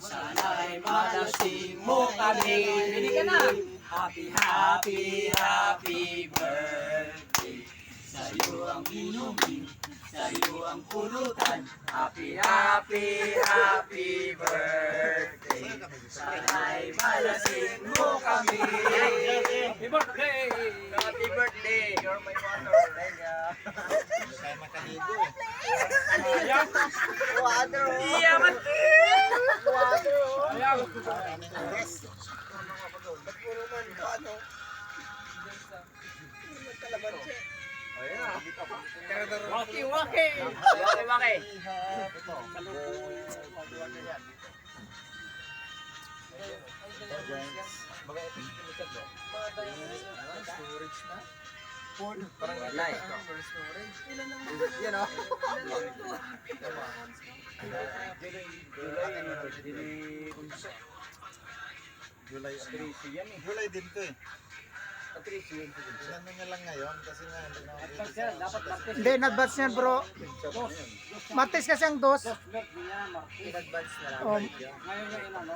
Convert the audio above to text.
Sana'y malasing mo kami. Ready ka na? Happy, happy, happy birthday. Sa'yo ang inumin, sa'yo ang pulutan. Happy, happy, happy birthday. Sana'y malasing mo kami. Happy birthday! Happy birthday! You're my mother. Kaya makaligo eh. Water! Iyaman! Water! Ayaw! Yes. Ba't puro man paano? Nagkalabansi. Ayan. Waki, waki! Waki, waki! Ito. Mga storage na. Parang Wala eh. storage. Yan o. July Patricio yan eh. July din to eh. Patricio. Inano niya lang ngayon kasi nga hindi na Advance yan. Dapat Martes. Hindi, in-advance yan bro. Martes kasi ang dos. Birthday niya, Martes. in-advance na lang. Oh. Ngayon yung inano.